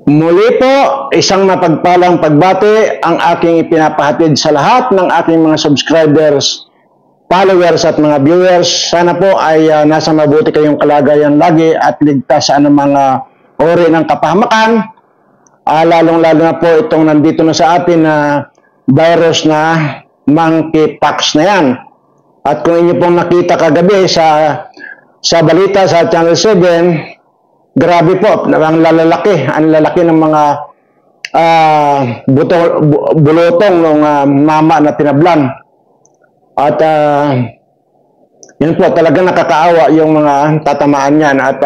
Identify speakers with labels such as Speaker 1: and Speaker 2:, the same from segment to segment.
Speaker 1: Muli po, isang mapagpalang pagbati ang aking ipinapahatid sa lahat ng aking mga subscribers, followers at mga viewers. Sana po ay nasa mabuti kayong kalagayan lagi at ligtas sa anumang uri ng kapahamakan. Lalong-lalo na po itong nandito na sa atin na virus na monkeypox na yan. At kung inyo pong nakita kagabi sa balita sa Channel 7, grabe po, ang lalaki ng mga bulotong ng mama na tinablan. At yun po, talagang nakakaawa yung mga tatamaan yan. At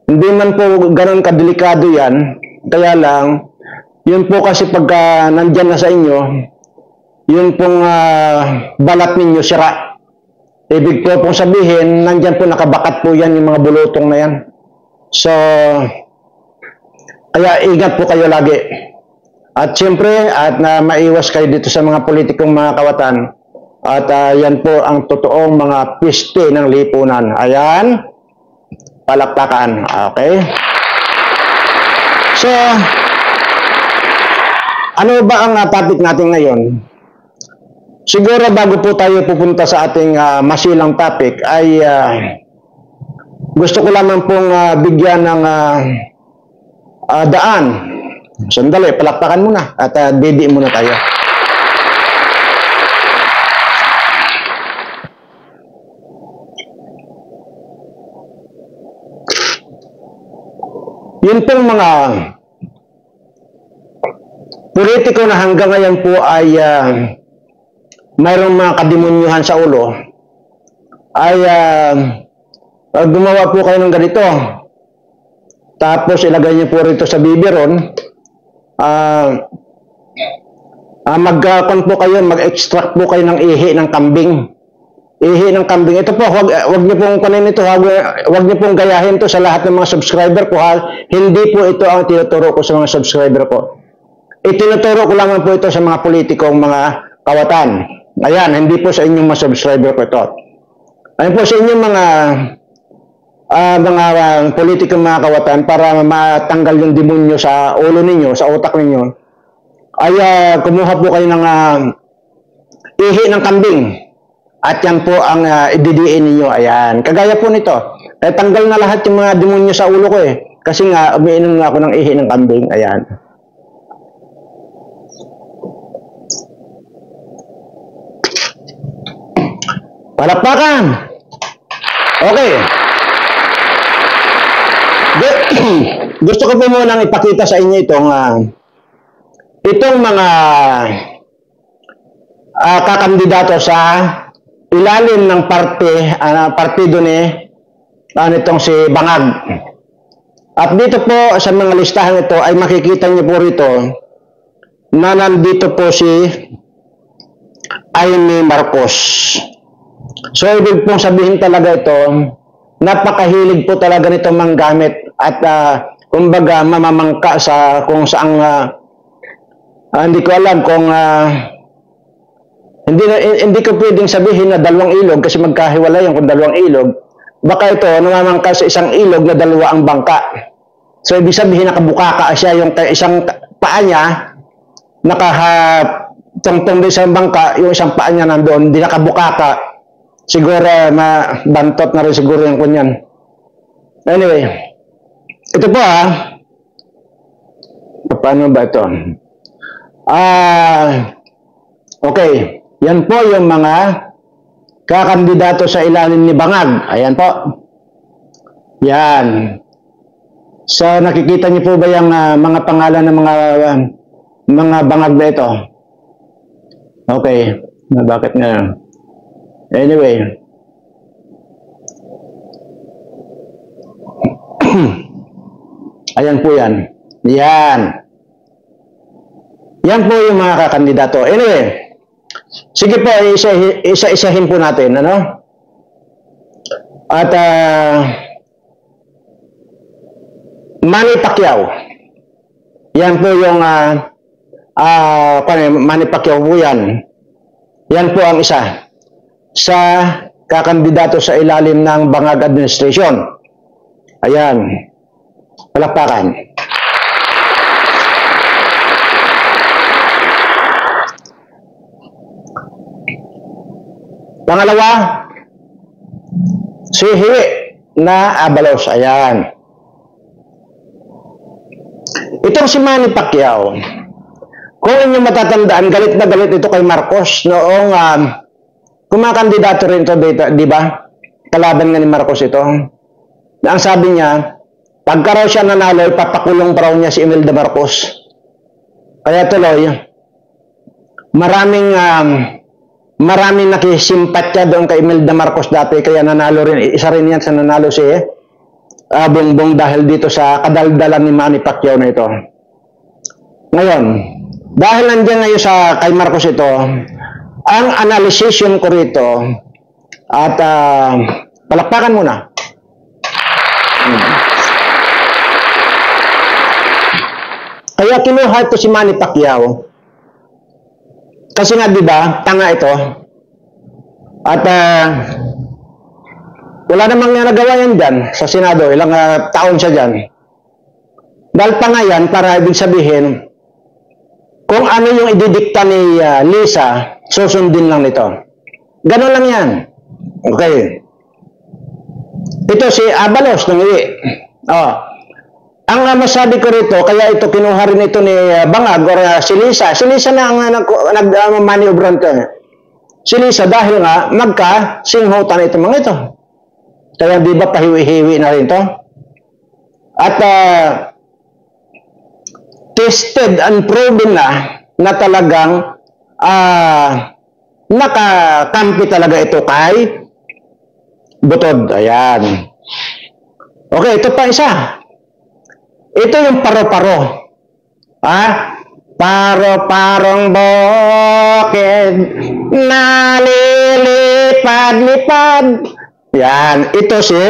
Speaker 1: hindi man po ganun kadelikado yan, kaya lang, yun po kasi pagka nandyan na sa inyo, yun pong balat ninyo sira. Ibig po pong sabihin, nandyan po nakabakat po yan yung mga bulotong na yan. So, kaya ingat po kayo lagi. At siyempre, at maiwas kayo dito sa mga politikong mga kawatan. At yan po ang totoong mga piste ng lipunan. Ayan, palakpakan. Okay? So, ano ba ang topic natin ngayon? Siguro bago po tayo pupunta sa ating masilang topic ay gusto ko lamang pong bigyan ng daan. Sandali, palakpakan muna at didi muna tayo. Yun pong mga politiko na hanggang ngayon po ay mayroong mga kademonyuhan sa ulo ay gumawa po kayo ng ganito. Tapos ilagay niyo po rito sa biberon. Mag-con po kayo, mag-extract po kayo ng ihi ng kambing. Ihi ng kambing. Ito po, wag niyo pong kunin ito, wag niyo pong gayahin to sa lahat ng mga subscriber ko. Hindi po ito ang tinuturo ko sa mga subscriber ko. Itinuturo ko lamang po ito sa mga politikong mga kawatan. Ayan, hindi po sa inyong mga subscriber ko ito. Ayan po sa inyong mga politikong mga kawatan para matanggal yung demonyo sa ulo ninyo, sa utak ninyo, ay kumuha po kayo ng ihi ng kambing. At yan po ang ididiin ninyo. Ayan. Kagaya po nito. Tanggal na lahat yung mga demonyo sa ulo ko eh. Kasi nga, umiinom nga ako ng ihi ng kambing. Ayan. Palakpakan! Okay. Gusto ko po munang ipakita sa inyo itong mga kakandidato sa ilalim ng partido ni itong si Bangag. At dito po sa mga listahan ito ay makikita niyo po rito na nandito po si Amy Marcos. So ibig pong sabihin talaga ito, napakahilig po talaga nito manggamit at kumbaga mamamangka sa kung saang hindi ko alam kung hindi ko pwedeng sabihin na dalawang ilog kasi magkahiwalay yung kung dalawang ilog. Baka ito namamangka sa isang ilog na dalawa ang bangka. So ibig sabihin nakabukaka siya, yung isang paa niya nakatungtong din sa bangka, yung isang paa niya nandoon, hindi nakabukaka. Siguro bantot na rin siguro yung kunyan. Anyway, ito po paano ba ito? Okay, yan po yung mga kakandidato sa ilalim ni Bangag. Ayan po. Yan. So nakikita niyo po ba yung mga pangalan ng mga bangag na ito? Okay, bakit nga? Anyway, ayan po yan. Yan. Yan po yung mga kakandidato. Anyway, sige po, isa-isahin po natin, ano? At Manny Pacquiao. Yan po yung Manny Pacquiao po yan. Yan po ang isa sa kakandidato sa ilalim ng Bangag Administration. Ayan. Palakpakan. Pangalawa, si na Abalos. Ayan. Itong si Manny Pacquiao, kung inyong matatandaan, galit na galit ito kay Marcos noong kumakandidato rin ito, di ba? Kalaban nga ni Marcos ito. Ang sabi niya, pagka raw siya nanalo, ipapakulong pa raw niya si Imelda Marcos. Kaya tuloy, maraming nakisimpatya doon kay Imelda Marcos dati, kaya nanalo rin, isa rin yan sa nanalo si Bongbong dahil dito sa kadaldalan ni Manny Pacquiao na ito. Ngayon, dahil nandiyan ngayon sa kay Marcos ito, ang analysisyon ko rito, at palakpakan muna. Kaya kinuha ito si Manny Pacquiao. Kasi nga, di ba, tanga ito. At wala namang nagawa yan dyan sa Senado. Ilang taon siya dyan. Dahil tanga yan, para ibig sabihin, kung ano yung ididikta ni Lisa, susundin lang nito. Ganun lang yan. Okay. Ito si Abalos ng iwi. Ang masabi ko rito, kaya ito kinuha rin ito ni Bangag or si Lisa. Si Lisa na ang nag-maniobran ito. Si Lisa dahil nga magka-singhutan ito mga ito. Kaya di ba pahiwi-hiwi na rin ito? At tested and proven na talagang nakakampi talaga ito kay Butod. Ayan. Okay, ito pa isa. Ito yung paro-paro. Paro-parong bukid nalilipad-lipad. Yan. Ito si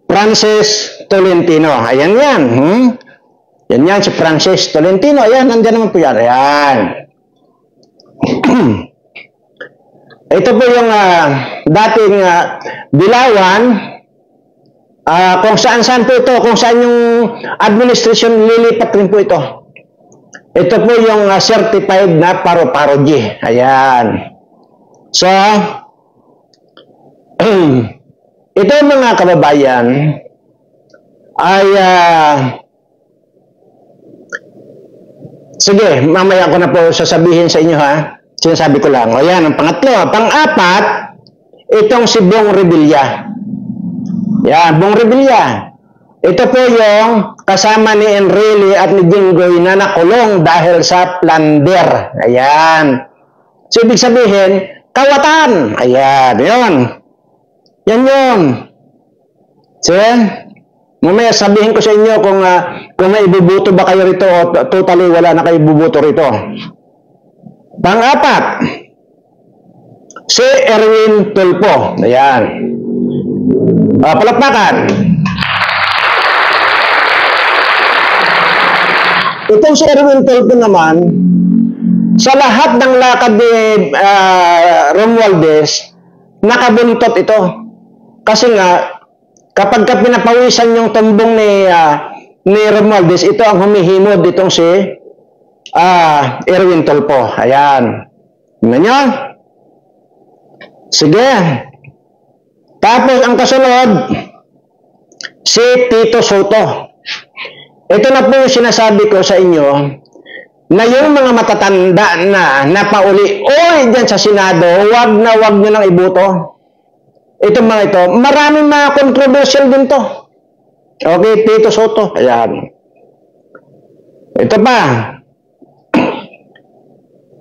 Speaker 1: Francis Tolentino. Ayan yan. Yan si Francis Tolentino. Ayan, nandiyan naman po yan. Ayan. Ito po yung dating Dilawan. Kung saan-saan po ito, kung saan yung administration lilipat rin po ito. Ito po yung certified na paro-paro G. Ayan. So, ito mga kababayan ay sige, mamaya ko na po sasabihin sa inyo ha. Sinasabi ko lang. O yan, ang pangatlo. Pang-apat, itong si Bong Revilla. Yan, Bong Revilla. Ito po yung kasama ni Enrile at ni Jinggoy na nakulong dahil sa plunder. Ayan. So, ibig sabihin, kawatan. Ayan, yun. Yan yun. So, mamaya sabihin ko sa inyo kung may ibubuto ba kayo rito o totally wala na kayo ibubuto rito. Pang-apat, si Erwin Tulfo. Ayan. Palakpakan. Itong si Erwin Tulfo naman, sa lahat ng lakad ni Romualdez, nakabuntot ito. Kasi nga, kapag pinapawisan yung tumbong ni Romualdez, ito ang humihimod itong si Erwin Tulfo. Ayan. Tingnan nyo. Sige. Tapos ang kasunod, si Tito Soto. Ito na po yung sinasabi ko sa inyo na yung mga matatanda na napauli-uli dyan sa Senado, wag nyo nang iboto. Itong mga ito, maraming mga controversial din to. Okay, Tito Soto. Ayan. Ito pa.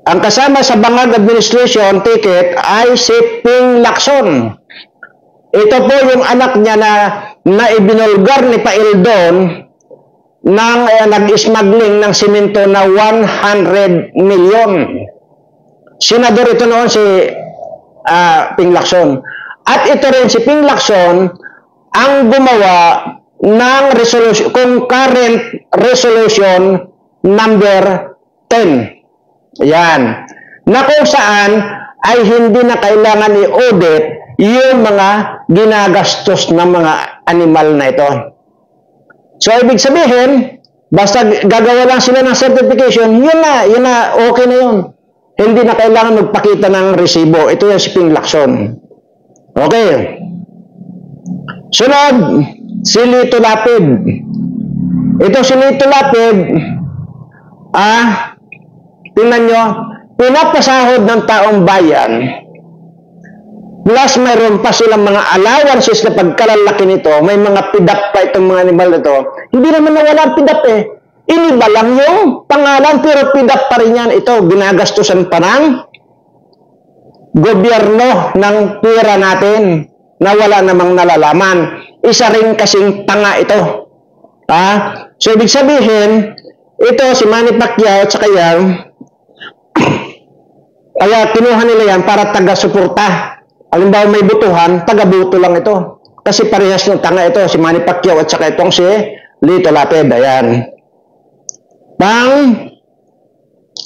Speaker 1: Ang kasama sa Bangag Administration ticket ay si Ping Lacson. Ito po yung anak niya na ibinulgar ni Paildon nang nag-smuggling ng simento na 100 million. Senador ito noon si Ping Lacson. At ito rin si Ping Lacson ang gumawa ng resolution, concurrent resolution number 10. Yan. Na kung saan ay hindi na kailangan i-audit yung mga ginagastos ng mga animal na ito. So, ibig sabihin, basta gagawa lang sila ng certification, yun na, okay na yun. hindi na kailangan magpakita ng resibo. Ito yung si Ping Lacson. Okay. Sunod, si Lito Lapid. Ito si Lito Lapid, tingnan nyo, pinapasahod ng taong bayan, plus mayroon pa silang mga allowances na pagkalalaki nito, may mga pidap pa itong mga animal na ito. Hindi naman nawala ang pidap eh. Iniba lang yung pangalan, pero pidap pa rin yan. Ito, ginagastusan pa ng gobyerno ng pera natin na wala namang nalalaman. Isa rin kasing tanga ito. So, ibig sabihin, ito si Manny Pacquiao at saka yan, kaya kinuha nila yan para taga-suporta. Halimbawa may butuhan, taga-buto lang ito. Kasi parehas ng tanga ito, si Manny Pacquiao at saka itong si Lito Lapid. Ayan.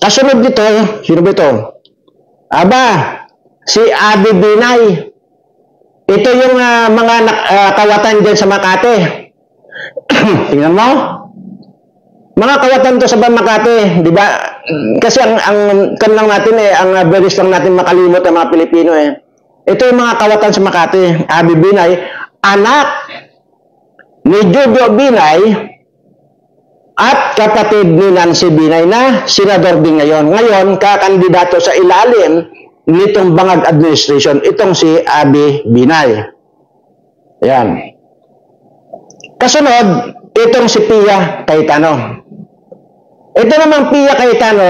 Speaker 1: Kasunod dito, sino ba ito? Si Abi Binay. Ito yung mga kawatan dyan sa Makati. Tingnan mo. Mga kawatan to sa Makati, di ba? Kasi ang lang natin ang bilis lang natin makalimot ang mga Pilipino eh. Ito yung mga kawatan sa Makati. Abi Binay, anak ni Jojo Binay at kapatid ni Nancy Binay na senador din ngayon. Ngayon, kakandidato sa ilalim nitong Bangag Administration, itong si Abi Binay. Ayan. Kasunod, itong si Pia Cayetano. Ito naman Pia Cayetano,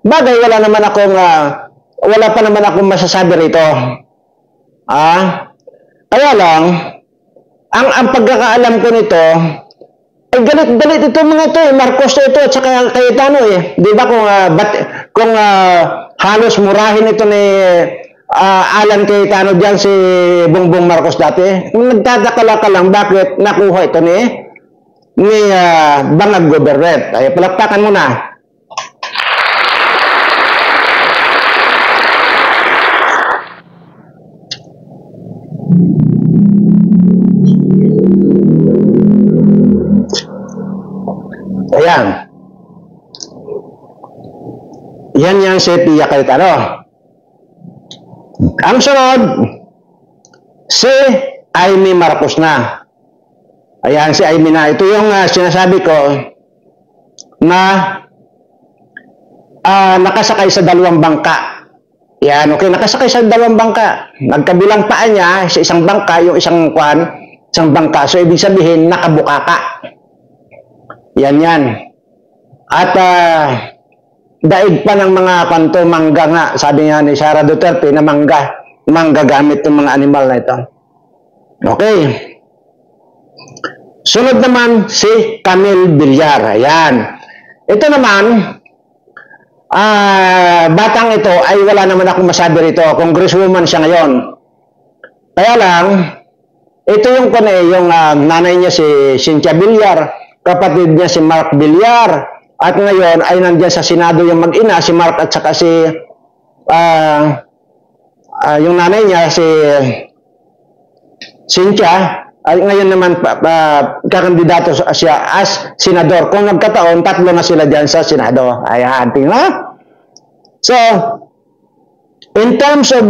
Speaker 1: bagay wala pa naman akong masasabi rito. Kaya lang, ang pagkakaalam ko nito, ay galit-galit ito mga ito eh. Marcos ito at saka Cayetano eh. Di ba kung halos murahin ito ni Alan Cayetano diyan si Bongbong Marcos dati. Nagtataka lang bakit nakuha ito ni Bangag Government. Ay palakpakan mo na. Ayan. Yan si Pia Cayetano. Ang sunod, si Amy Marcos na. Ayan, si Amy na. Ito yung sinasabi ko na nakasakay sa dalawang bangka. Yan, okay, nakasakay sa dalawang bangka. Nagkabilang paa niya sa isang bangka, yung isang bangka. So, ibig sabihin, nakabukaka. Yan. At daig pa ng mga kanto, mangga nga. Sabi nga ni Sara Duterte na mangga gamit ng mga animal na ito. Okay. Sunod naman si Camille Villar. Ayan. Ito naman, batang ito ay wala naman akong masabi rito. Congresswoman siya ngayon. Kaya lang, ito yung nanay niya si Cynthia Villar, kapatid niya si Mark Villar, at ngayon ay nandiyan sa Senado yung mag-ina, si Mark at saka si yung nanay niya si Cynthia, ay ngayon naman kakandidato siya as senador. Kung nagkataon, 3 na sila dyan sa Senado. Ayan, tingnan. So, in terms of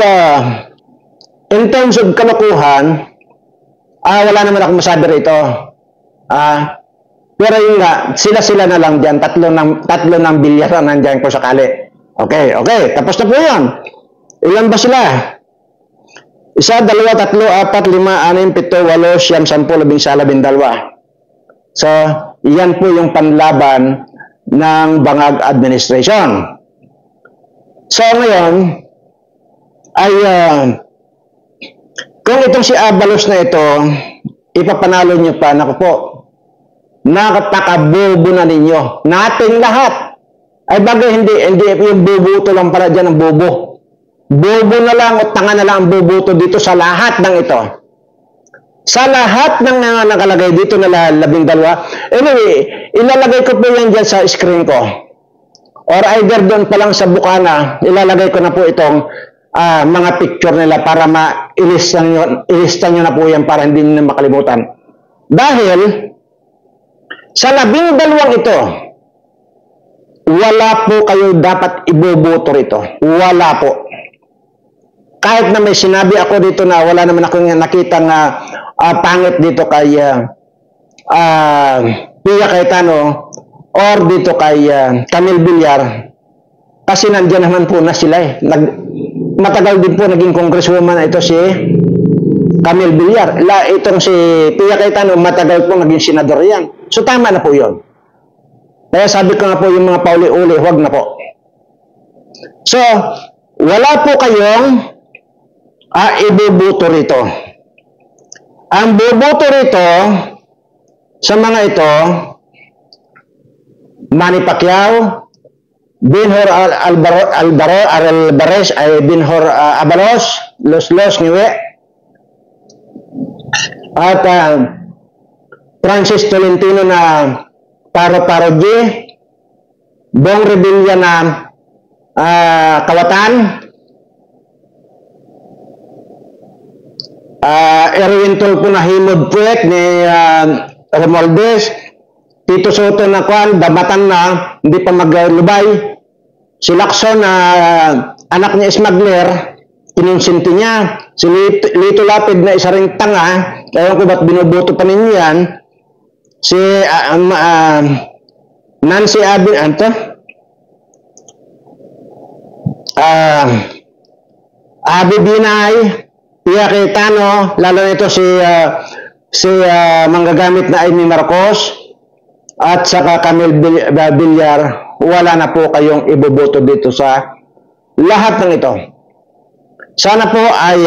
Speaker 1: kalokohan, wala naman ako masabi rito. Pero yun nga, sila na lang dyan. Tatlo ng bilyar na nandyan kung sakali. Okay. Tapos na po yan. Ilan ba sila? 1, 2, 3, 4, 5, 6, 7, 8, 9, 10, 11, 12. So, yan po yung panlaban ng Bangag Administration. So, ngayon, ay kung itong si Abalos na ito, ipapanalo nyo pa, naku po, nakapakabobo na ninyo. Nating lahat. Ay bagay, hindi yung bubuto lang pala dyan ang bobo. Bobo na lang o tanga na lang ang bubuto dito sa lahat ng ito. Sa lahat ng nakalagay dito na 12. Anyway, ilalagay ko po yan dyan sa screen ko. Or either doon pa lang sa bukana, ilalagay ko na po itong mga picture nila para ilista nyo na po yan para hindi nyo makalimutan. Dahil, sa 12 ito, wala po kayo dapat iboboto rito. Wala po. Kahit na may sinabi ako dito na wala naman akong nakitang pangit dito kay Pia Cayetano or dito kay Camille Villar, kasi nandiyan naman po na sila eh. Matagal din po naging congresswoman ito si Camille Villar. Itong si Pia Cayetano, matagal po naging senador yan. So tama na po yun. Kaya sabi ko nga po yung mga pauli-uli, huwag na po. So, wala po kayong ibubuto rito. Ang bubuto rito sa mga ito, Manny Pacquiao, Binhor Alvarez, Binhor Abalos, Los Ngiwe, at Francis Tolentino na Paro G, Bong Revilla na Kawatan, Erwin Tulfo na Himod Puwet ni Romualdez, Tito Soto na Damatan na hindi pa maglubay, si Lacson na anak niya smuggler, kinonsinti niya, si Lito Lapid na isa ring tanga, kaya ko ba't binubuto pa ninyo yan, si Nancy Abin, Abi Binay, Pia Cayetano, lalo nito si manggagamit na Amy Marcos, at saka Camille Villar, wala na po kayong iboboto dito sa lahat ng ito. Sana po ay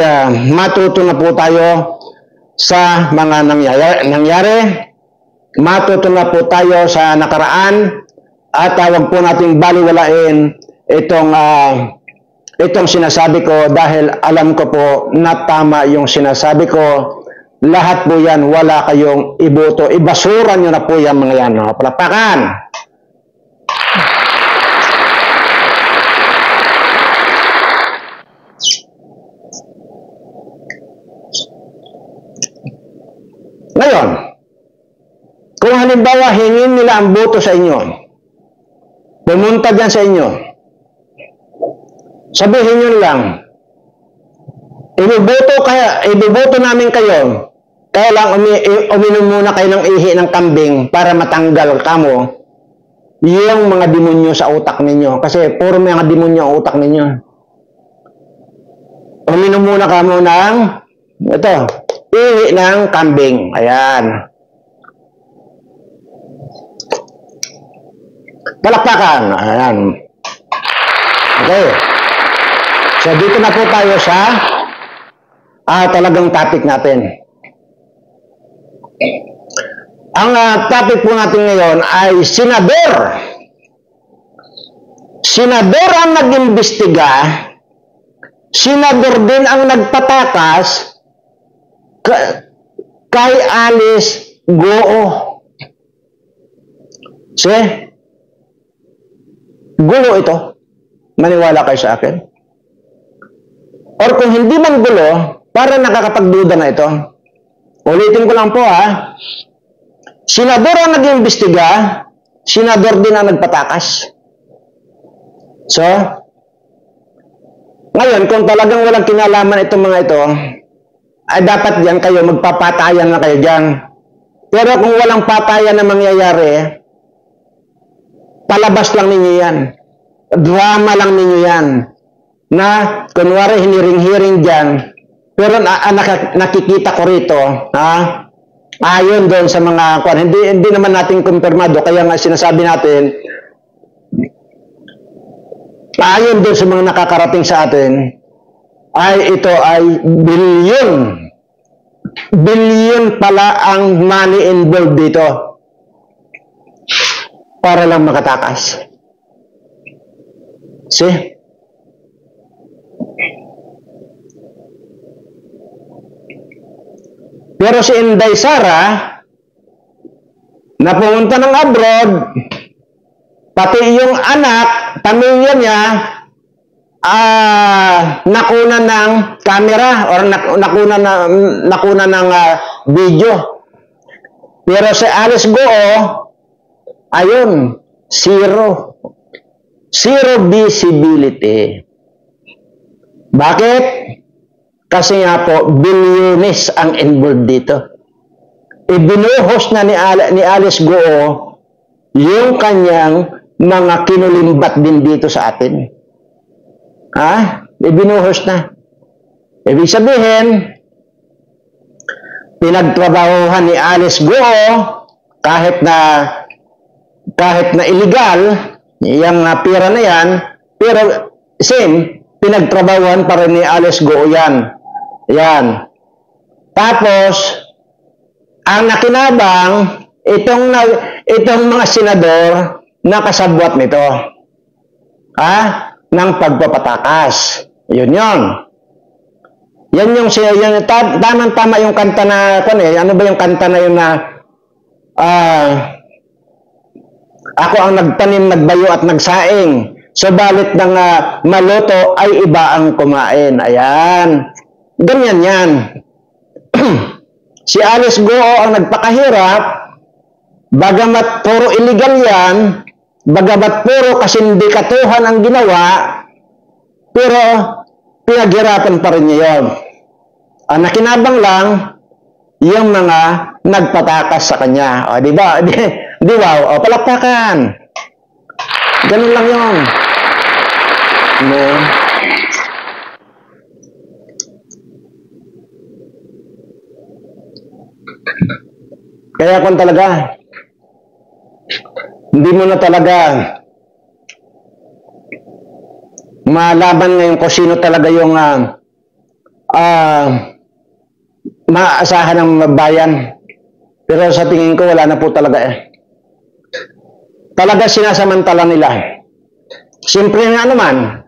Speaker 1: matuto na po tayo sa mga nangyari. Matuto na po tayo sa nakaraan at huwag po nating baliwalain itong sinasabi ko dahil alam ko po na tama yung sinasabi ko. Lahat po yan, wala kayong iboto. Ibasura nyo na po yan mga yan. No? Palapakan! Ngayon, kung halimbawa hingin nila ang boto sa inyo, pumunta dyan sa inyo, sabihin nyo lang, iboboto namin kayo, kaya lang uminom muna kayo ng ihi ng kambing para matanggal kamo yung mga demonyo sa utak ninyo. Kasi puro mga demonyo ang utak ninyo. Uminom muna kamo ng ihi ng kambing. Ayan. Palakpakan. Ayan. Okay. So, dito na po tayo sa talagang topic natin. Ang topic po natin ngayon ay senador. Senador ang nag-imbestiga, senador din ang nagpatakas kay Alice Goo. Gulo ito. Maniwala kayo sa akin. Or kung hindi man gulo, para nakakapagduda na ito. Ulitin ko lang po Senador ang nag-imbestiga, senador din ang nagpatakas. So, ngayon, kung talagang walang kinalaman itong mga ito, ay dapat yan kayo, magpapatayan na kayo dyan. Pero kung walang patayan na mangyayari, palabas lang ninyo yan. Drama lang ninyo yan. Na, kunwari, hiniring-hiring dyan, pero nakikita ko rito, ayon doon sa mga hindi naman natin kumpirmado, kaya nga sinasabi natin, ayon doon sa mga nakakarating sa atin, ay ito ay billion pala ang money involved dito para lang makatakas. See? Pero si Inday Sara, na pumunta ng abroad, pati yung anak, pamilya niya, nakuna ng camera or nakuna ng video. Pero si Alice Goo, ayun, zero. Zero visibility. Bakit? Kasi nga po, bilyones ang involved dito. Ibinuhos na ni Alice Goo yung kanyang mga kinulimbat din dito sa atin. Ibinuhos na. Ibig sabihin, pinagtrabahuhan ni Alice Goo kahit na illegal, yung pera na yan, pero same, pinagtrabahuhan pa rin ni Alice Goo yan. Yan. Tapos, ang nakinabang, itong mga senador na kasabwat nito. Ng pagpapatakas. Yun. Yan yung tamang-tama yung kanta na, ano ba yung kanta na yun na, ako ang nagtanim, nagbayo at nagsaing. Subalit ng maluto ay iba ang kumain. Ayan. Ganyan yan. Si Alice Goo ang nagpakahirap, bagamat puro illegal yan, bagamat puro kasindikatuhan ang ginawa, pero pinaghirapan pa rin niya yun. Ang nakinabang lang, yung mga nagpatakas sa kanya. O, di ba? Di ba? O, palakpakan. Ganun lang yun. No? Kaya kung talaga, hindi mo na talaga malaman ngayon kung sino talaga yung maaasahan ng bayan. Pero sa tingin ko, wala na po talaga Talaga sinasamantala nila. Siyempre nga naman,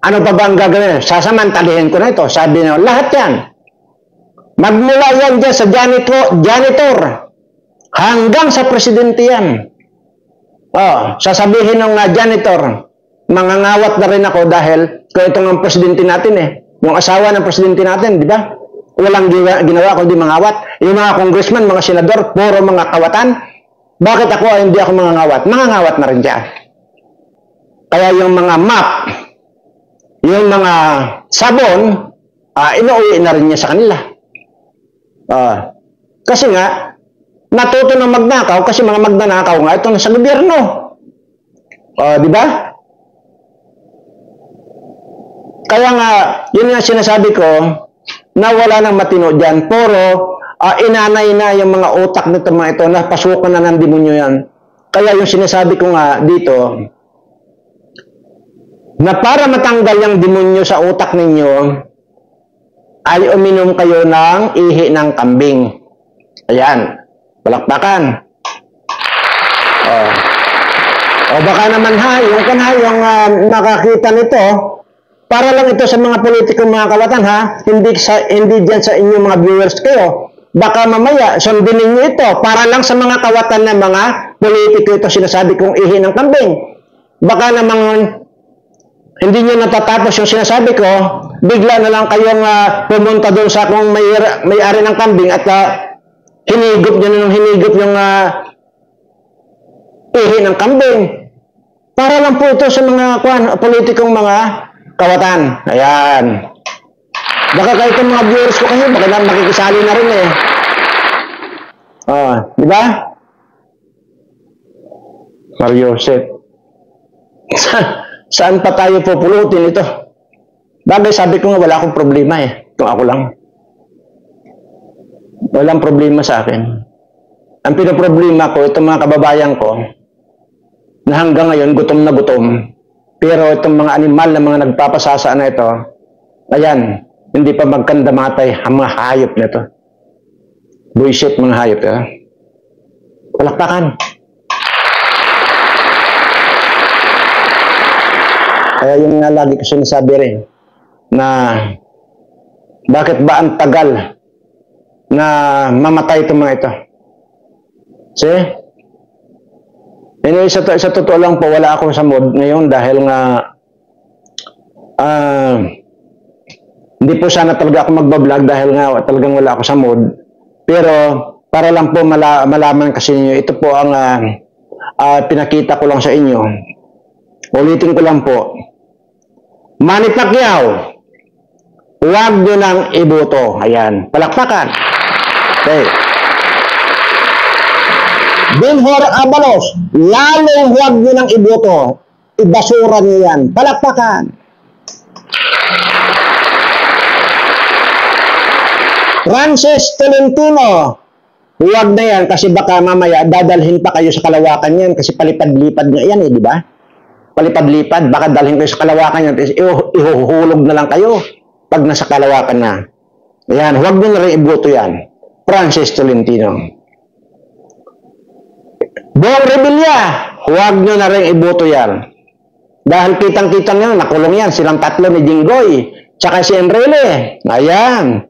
Speaker 1: ano pa ba ang gagawin? Sasamantalihin ko na ito. Sabi nyo, lahat yan. Magmula yan dyan sa janitor hanggang sa presidente yan. Sasabihin ng janitor, mangangawat na rin ako dahil kung ito ng presidente natin yung asawa ng presidente natin, di ba? Walang ginawa kundi mangawat. Yung mga congressman, mga senador, puro mga kawatan. Bakit ako hindi ako mangangawat? Mangangawat na rin siya. Kaya yung mga map, yung mga sabon, inuwi na rin niya sa kanila. Kasi nga, natuto ng magnakaw kasi mga magnanakaw nga ito nasa gobyerno. Di ba? Kaya nga, yun nga sinasabi ko, na wala nang matino dyan. Puro, inanay na yung mga utak nito mga ito, napasukan na ng demonyo yan. Kaya yung sinasabi ko nga dito, na para matanggal yung demonyo sa utak ninyo, ay uminom kayo ng ihi ng kambing. Ayan. Palakpakan. Baka naman yung nakakita nito, para lang ito sa mga politikong mga kawatan hindi dyan sa inyong mga viewers kayo. Baka mamaya, sundin ninyo ito, para lang sa mga kawatan ng mga politiko ito sinasabi kong ihi ng kambing. Baka naman, hindi nyo natatapos yung sinasabi ko, bigla na lang kayong pumunta doon sa kung may-ari ng kambing at hinigop nyo ng hinigop yung ihi ng kambing. Para lang po ito sa mga politikong mga kawatan. Ayan. Baka kahit yung mga viewers ko kayo, baka lang makikisali na rin di ba? Mario Joseph. Saan pa tayo pupulutin ito? Bagay, sabi ko nga, wala akong problema kung ako lang. Walang problema sa akin. Ang pinoproblema ko, itong mga kababayan ko, na hanggang ngayon, gutom na gutom. Pero itong mga animal na mga nagpapasasa na ito, ayan, hindi pa magkandamatay ang mga hayop na ito. Bullshit mga hayop. Palakpakan. Kaya yung nga lagi ko sinasabi rin, na bakit ba ang tagal na mamatay itong mga ito? See? Anyway, sa totoo lang po, wala ako sa mood ngayon dahil nga hindi po sana talaga ako magbablog dahil nga talagang wala ako sa mood. Pero para lang po malaman kasi ninyo, ito po ang pinakita ko lang sa inyo Ulitin ko lang po. Manny Pacquiao, huwag nyo nang iboto. Ayan, palakpakan. Okay. Benhur Abalos, lalong huwag nyo nang iboto. Ibasura nyo yan. Palakpakan. Francis Tolentino, huwag na yan kasi baka mamaya dadalhin pa kayo sa kalawakan yan kasi palipad-lipad nga yan di ba? Palipad-lipad, baka dalhin kayo sa kalawakan yan, ihuhulog na lang kayo pag nasa kalawakan na. Ayan, huwag nyo na rin iboto yan. Francis Tolentino. Bong Revilla, huwag nyo na rin iboto yan. Dahil kitang-kitang yan, nakulong yan, silang tatlo ni Jinggoy, tsaka si Enrile. Ayan.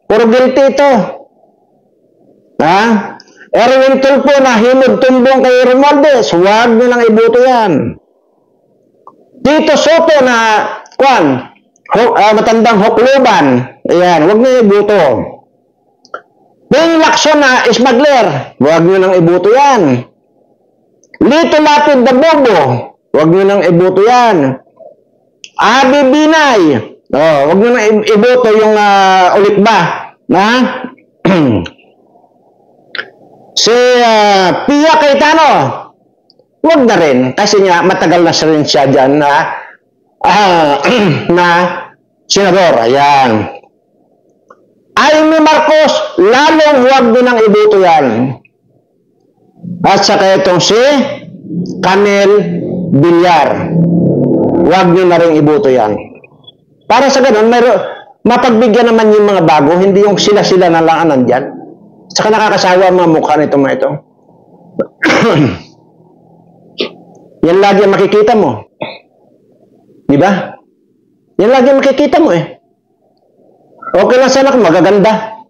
Speaker 1: Puro guilty ito. Ha? Erwin Tulfo na hinod tumbong kay Romualdez, huwag nyo nang iboto yan. Tito Soto na, matandang hukluban, ayan, huwag nyo iboto. Ping Lacson na smuggler, huwag nyo nang iboto yan. Lito Lapid na Bobo, huwag nyo nang iboto yan. Abi Binay, huwag nyo nang iboto yung ulit ba? Na? Si Pia Cayetano, huwag na rin. Kasi nga, matagal na rin siya dyan na senador. Ayan. Amy Marcos, lalong huwag nyo nang iboto yan. At saka itong si Camille Villar, huwag nyo na rin iboto yan. Para sa ganun, mapagbigyan naman yung mga bago, hindi yung sila-sila na lang nandyan. Saka nakakasawa ang mga mukha nito mga ito. Yan lagi ang makikita mo. Di ba? Yan lagi ang makikita mo eh. Okay lang sana kung magaganda.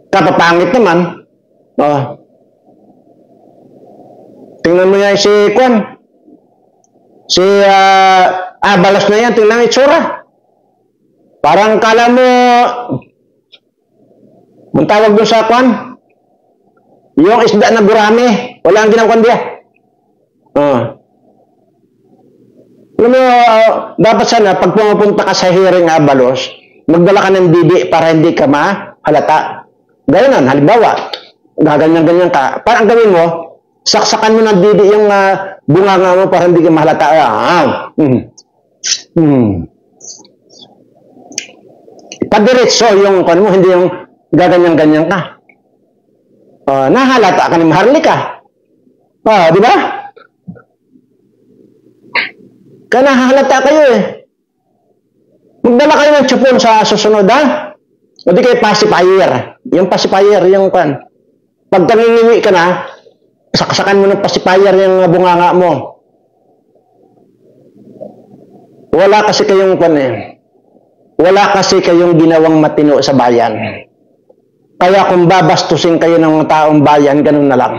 Speaker 1: Kapapangit naman. Tingnan mo yan si Kwan. Si Abalos na yan, tingnan ang itsura. Parang kala mo, ang tawag doon sa Kwan, yung isda na gurami, wala ang ginawa diya. Alam mo, dapat sana, pag pumunta ka sa hearing Abalos, magdala ka ng bibi para hindi ka mahalata. Ganoon, halimbawa, gaganyan-ganyan ka. Parang ang gawin mo, saksakan mo ng bibi yung bunganga mo para hindi ka mahalata. Padiretso yung kwan mo, hindi yung gaganyan-ganyan ka. Nahalata ka ni Maharlika. Di ba? Kaya nahalata kayo eh. Magdala kayo ng tsupon sa susunod O di kayo pacifier. Yung pacifier, yung kwan. Pag tangingiwi ka na, saksakan mo ng pacifier yung bunganga mo. Wala kasi kayong kwan eh. Wala kasi kayong ginawang matino sa bayan. Kaya kung babastusin kayo ng mga taong bayan, ganun na lang.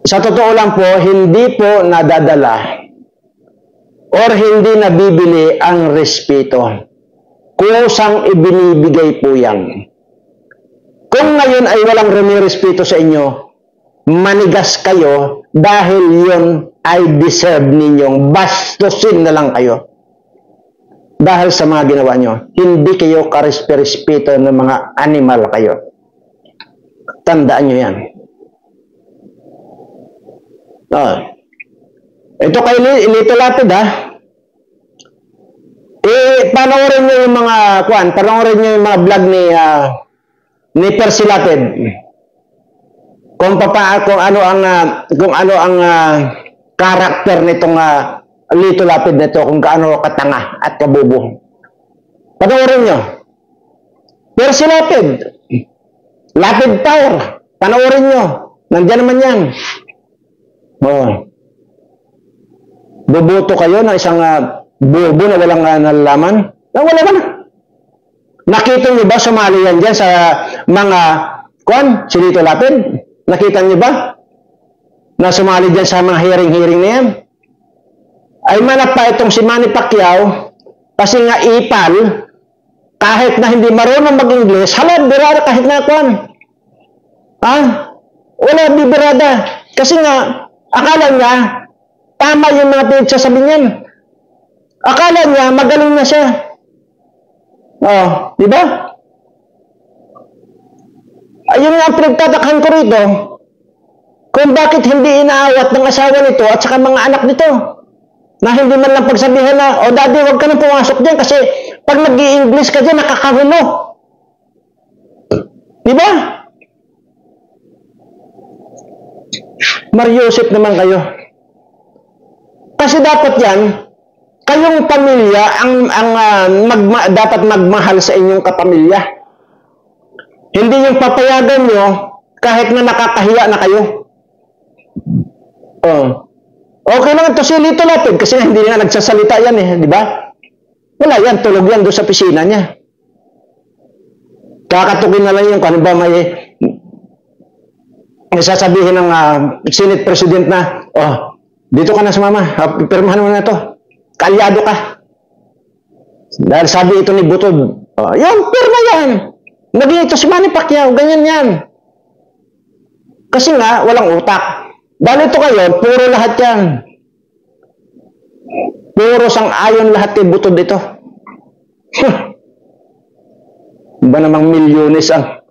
Speaker 1: Sa totoo lang po, hindi po nadadala or hindi nabibili ang respeto. Kusang ibinibigay po yan. Kung ngayon ay walang rumirespeto sa inyo, manigas kayo dahil yun ay deserve ninyong bastusin na lang kayo. Dahil sa mga ginawa nyo, hindi kayo karespeto ng mga animal kayo. Tandaan nyo yan. Ito kay Lito Lapid panoorin nyo yung mga panoorin nyo yung mga vlog ni Percy Lapid. Kung ano ang karakter nitong Lito Lapid nito, kung gaano katanga at kabubo. Panoorin nyo. Percy Lapid. Lapid Tower. Panoorin nyo. Nandiyan naman yan. Bubuto kayo ng isang bubo na walang nalalaman? Wala ba na? Nakita nyo ba sumali yan dyan sa mga si Lito Lapid? Nakita nyo ba? Na sumali dyan sa mga hearing na yan? Ay manap pa itong si Manny Pacquiao kasi nga ipal, kahit na hindi marunong mag-Ingles, birada kahit na wala bibirada. Kasi nga, akala niya, Tama yung mga pinagsasabi niyan. Akala niya, magaling na siya. Oh, di ba? Ayun nga ang pinagtatakhan ko rito. Kung bakit hindi inaawat ng asawa nito at saka mga anak nito. Na hindi man lang pagsabihan na, o daddy, huwag ka na pumasok dyan kasi pag nag-i-English ka dyan, nakakahulo. Di ba? Mariusip naman kayo. Kasi dapat yan, kayong pamilya dapat magmahal sa inyong kapamilya. Hindi yung papayagan nyo kahit na nakakahiya na kayo. Oh. Okay lang ito si Lito Lapid kasi hindi nga nagsasalita yan eh, di ba? Wala yan, tulog yan doon sa pisina niya. Kakatukin na lang yung kung ano ba may sasabihin ng Senate President na, oh, dito ka na sa mama, pirmahan mo na ito. Kalyado ka. Dahil sabi ito ni Butod, oh, yung pirma yan. Naging ito si Manny Pacquiao, ganyan yan. Kasi nga, walang utak. Dahil ito kayo, puro lahat yan. Puro sang-ayon lahat kay Butod ito. Ba namang milyones ang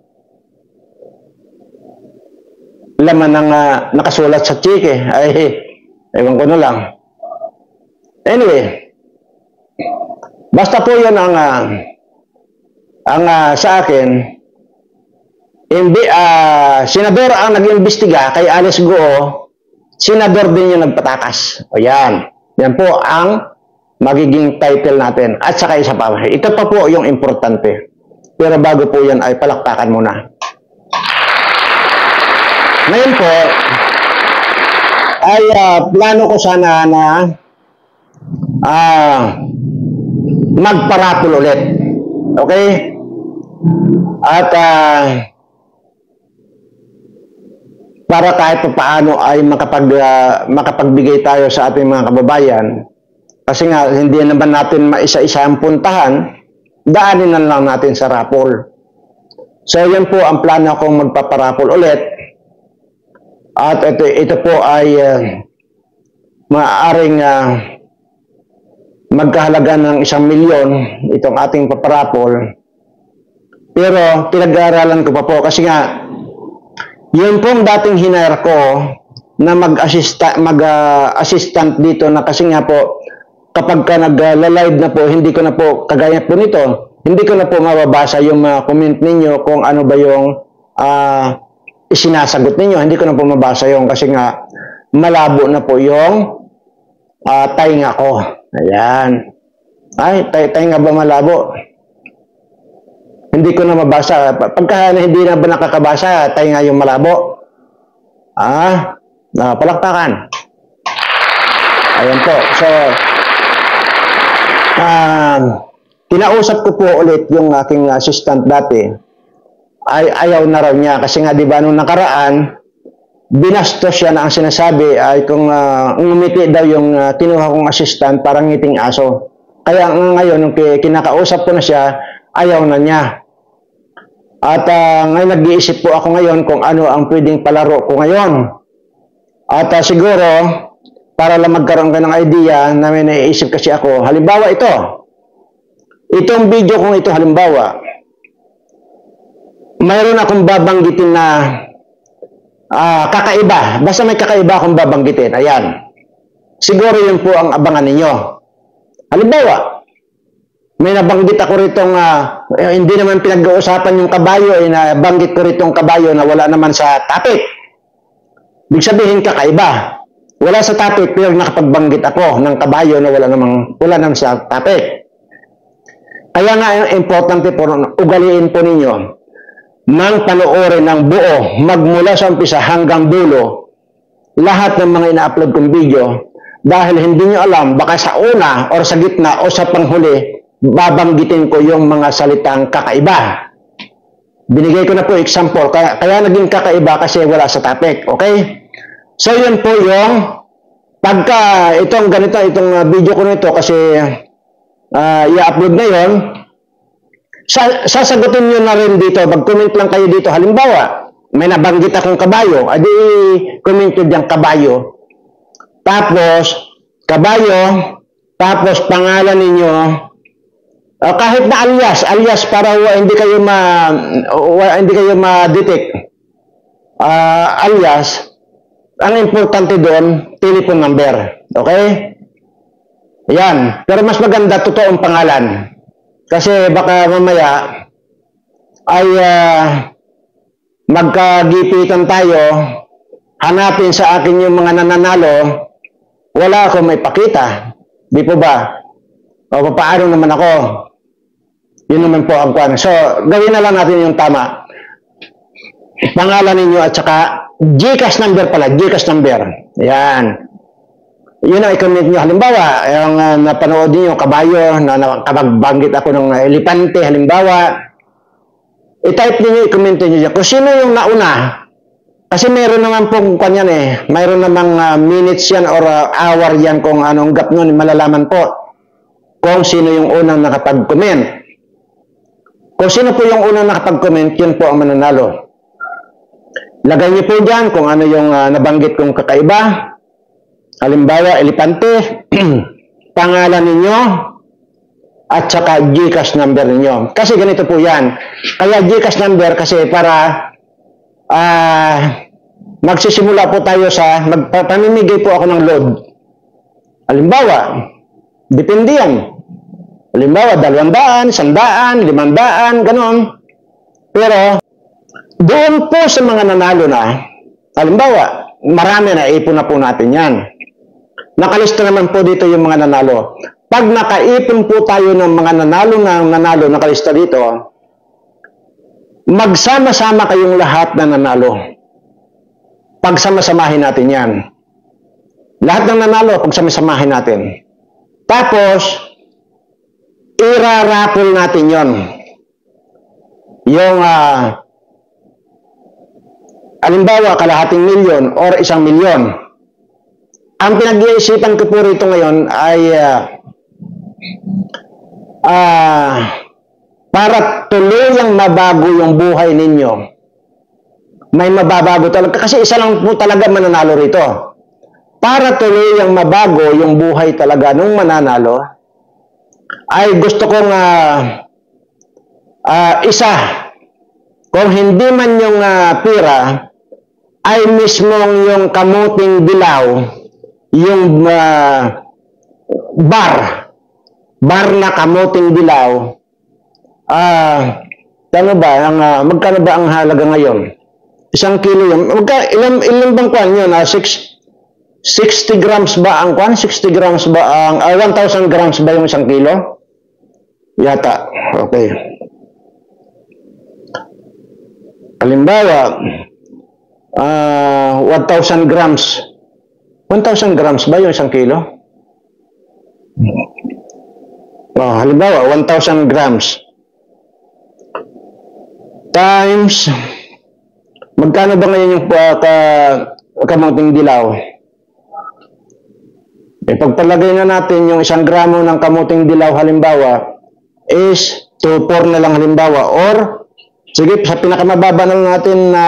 Speaker 1: laman ng nakasulat sa chike. Ay, ewan ko na lang. Anyway, basta po yun ang sa akin, senador ang nag-imbestiga kay Alice Guo, senador din yung nagpatakas. O yan. Yan po ang magiging title natin. At saka isa pa. Ito pa po yung importante. Pero bago po yan ay palakpakan muna. Ngayon po, ay plano ko sana na magparapol ulit. Okay? At para kahit paano ay makapagbigay tayo sa ating mga kababayan. Kasi nga, hindi naman natin maisa-isa ang puntahan, daanin na lang natin sa rapol. So, yan po ang plano kong magpaparapol ulit. At ito po ay maaaring magkahalaga ng 1 milyon itong ating paparapol. Pero pinag-aaralan ko pa po kasi nga yun pong dating hinire ko na mag-assistant dito na kasi nga po kapag ka nag-live na po, hindi ko na po, kagaya po nito, hindi ko na po mababasa yung mga comment ninyo kung ano ba yung isinasagot ninyo. Hindi ko na po mabasa yung kasi nga malabo na po yung tainga ko. Ayan. Ay, tainga ba malabo? Hindi ko na mabasa. Pagka hindi na ba nakakabasa, tainga yung malabo. Palakpakan. Ayan po. So, kinausap ko po ulit yung aking assistant dati. Ay ayaw na raw niya kasi nga 'di ba nung nakaraan binastos siya na ang sinasabi ay kung ngumiti daw yung kinuha kong assistant parang ngiting aso. Kaya ngayon nung kinakausap ko na siya, ayaw na niya. At ngayon nag-iisip po ako ngayon kung ano ang pwedeng palaro ko ngayon. At siguro para lang magkaroon ka ng idea na may naiisip kasi ako. Halimbawa itong video kong ito halimbawa, mayroon akong babanggitin na kakaiba. Basta may kakaiba akong babanggitin. Ayan. Siguro yun po ang abangan ninyo. Halimbawa, may nabanggit ako ritong hindi naman pinag-uusapan yung kabayo, nabanggit ko ritong kabayo na wala naman sa topic. Ibig sabihin kakaiba. Wala sa topic pero nakapagbanggit ako ng kabayo na wala naman sa topic. Kaya nga importante po ugaliin po ninyo nang panoorin ng buo, magmula sa umpisa hanggang dulo, lahat ng mga ina-upload kong video, dahil hindi nyo alam, baka sa una, or sa gitna, o sa panghuli, babanggitin ko yung mga salitang kakaiba. Binigay ko na po example, kaya naging kakaiba kasi wala sa topic, okay? So, yun po yung, pagka itong ganito, itong video ko nito, kasi i-upload na yun, sasagutin nyo na rin dito, mag-comment lang kayo dito. Halimbawa, may nabanggit akong kabayo, adi comment nyo diyang kabayo. tapos kabayo, tapos pangalan ninyo, kahit na alias para hindi kayo ma-detect. Alias, ang importante doon, telephone number. Okay? Yan. Pero mas maganda, totoong pangalan. Kasi baka mamaya ay magkagipitan tayo, hanapin sa akin yung mga nananalo, wala akong may pakita. Di po ba? O paano naman ako? Yun naman po ang kwan. So, gawin na lang natin yung tama. Pangalan ninyo at saka GCash number pala, GCash number. Yan. Yun ang i-comment nyo. Halimbawa, yung napanood niyo kabayo, na kabagbanggit ako ng elepante, halimbawa, i-type niyo, i-comment niyo dyan. Kung sino yung nauna, kasi mayroon naman pong kanyan mayroon namang minutes yan or hour yan kung anong gap nun, malalaman po kung sino yung unang nakapag-comment. Kung sino po yung unang nakapag-comment, yun po ang mananalo. Lagay niyo po dyan kung ano yung nabanggit kong kakaiba. Halimbawa, elepante, pangalan ninyo, at saka GCash number ninyo. Kasi ganito po yan. Kaya GCash number kasi para magsisimula po tayo sa, magpamimigay po ako ng load. Halimbawa, depende yan. Halimbawa, 200, 100, 500, gano'n. Pero, doon po sa mga nanalo na, halimbawa, marami na, ipon na po natin yan. Nakalista naman po dito yung mga nanalo. Pag nakaipon po tayo ng mga nanalo, nakalista dito, magsama-sama kayong lahat na nanalo. Pagsama-samahin natin yan. Lahat ng nanalo, pagsama-samahin natin. Tapos, irarapol natin yon. Yung, halimbawa, kalahating milyon or 1 milyon. Ang pinag-iisipan ko po rito ngayon ay para tuluyang mabago yung buhay ninyo. May mababago talaga. Kasi isa lang po talaga mananalo rito. Para tuluyang mabago yung buhay talaga nung mananalo, ay gusto kong isa, kung hindi man yung pira, ay mismong yung kamuting dilaw, yung bar na kamuting dilaw, magkano ba ang halaga ngayon? 1 kilo yun. Ilan bang kwan yun? 60 grams ba ang kwan? 60 grams ba ang, 1,000 grams ba yung 1 kilo? Yata. Okay. Halimbawa, 1,000 grams. 1,000 grams ba yung 1 kilo? Halimbawa, 1,000 grams. Times, magkano ba ngayon yung kamuting dilaw? Pagpalagay na natin yung 1 gramo ng kamuting dilaw, halimbawa, is 2,4 na lang halimbawa. Or, sige, sa pinakamababa na natin na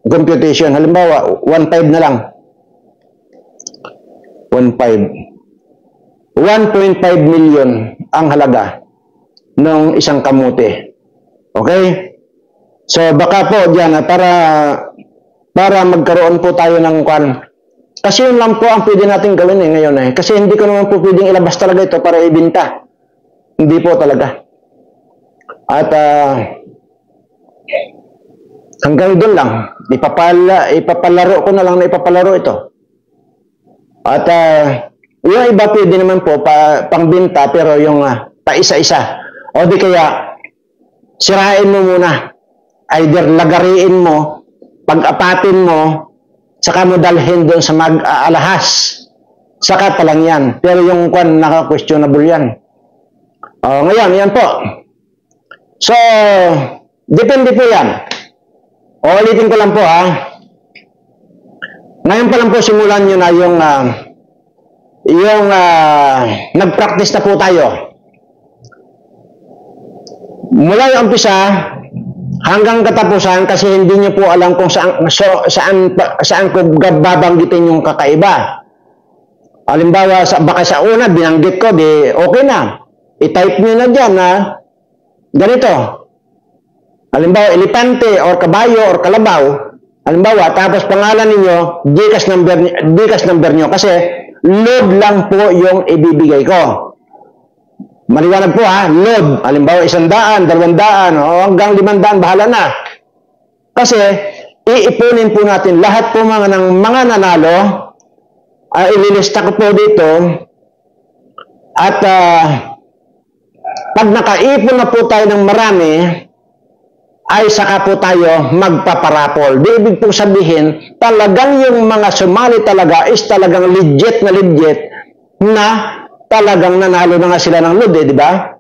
Speaker 1: computation, halimbawa, 1,500 na lang. 1.5 million ang halaga ng isang kamote. Okay? So, baka po dyan, para magkaroon po tayo ng kwan. Kasi yun lang po ang pwede natin gawin ngayon. Kasi hindi ko naman po pwedeng ilabas talaga ito para ibinta. Hindi po talaga. At, hanggang doon lang. Ipapalaro ko na lang na ipapalaro ito. At yung iba pwede naman po pangbinta pero yung paisa-isa. O di kaya sirain mo muna. Either lagariin mo, pag-apatin mo, saka mo dalhin doon sa mag-aalahas. Saka pa lang yan. Pero yung kwan naka-questionable yan. Ngayon, yan po. So, depende po yan. Ulitin ko lang po Ngayon pa lang po simulan nyo na yung nag-practice na po tayo. Mula yung umpisa hanggang katapusan kasi hindi nyo po alam kung saan ko babanggitin yung kakaiba. Halimbawa, baka sa una, binanggit ko, di okay na. I-type nyo na dyan na ganito. Halimbawa, elepante or kabayo or kalabaw. Halimbawa, tapos pangalan ninyo, Gcash number nyo kasi load lang po yung ibibigay ko. Maliwanag po ha, load. Halimbawa, 100, 200, o hanggang 500, bahala na. Kasi, iipunin po natin lahat po ng mga nanalo. Ililista ko po dito. At pag nakaipon na po tayo ng marami, ay saka po tayo magpaparapol. Di ibig po sabihin, talagang yung mga sumali talaga is talagang legit na talagang nanalo na nga sila ng load, di ba?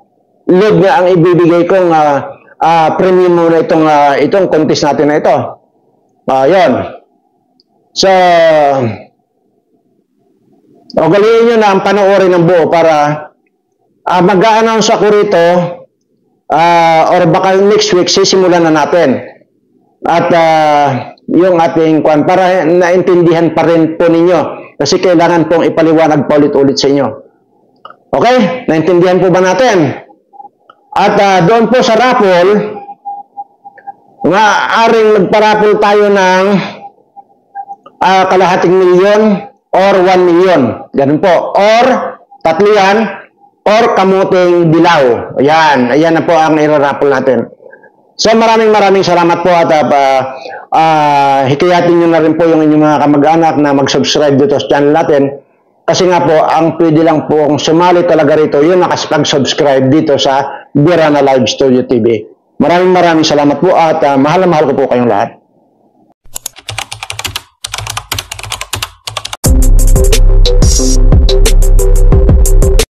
Speaker 1: Load nga ang ibibigay kong premium muna itong contest natin na ito. Yun. So, ugaliin nyo na ang panoorin ng buo para mag-a-announce ako rito or baka next week sisimulan na natin. At yung ating kwan, para naintindihan pa rin po ninyo kasi kailangan pong ipaliwanag pa ulit-ulit sa inyo. Okay? Naintindihan po ba natin? At doon po sa raffle, maaaring magpa-raffle tayo ng kalahating milyon or 1 million. Ganun po. Or, tatlo yan, or kamuting dilaw. Ayan. Ayan na po ang i-raffle natin. So, maraming salamat po at hikayatin nyo na rin po yung inyong mga kamag-anak na mag-subscribe dito sa channel natin. Kasi nga po, ang pwede lang po kung sumali talaga rito, yung nakapag-subscribe dito sa Birana Live Studio TV. Maraming salamat po at mahal na mahal ko po kayong lahat.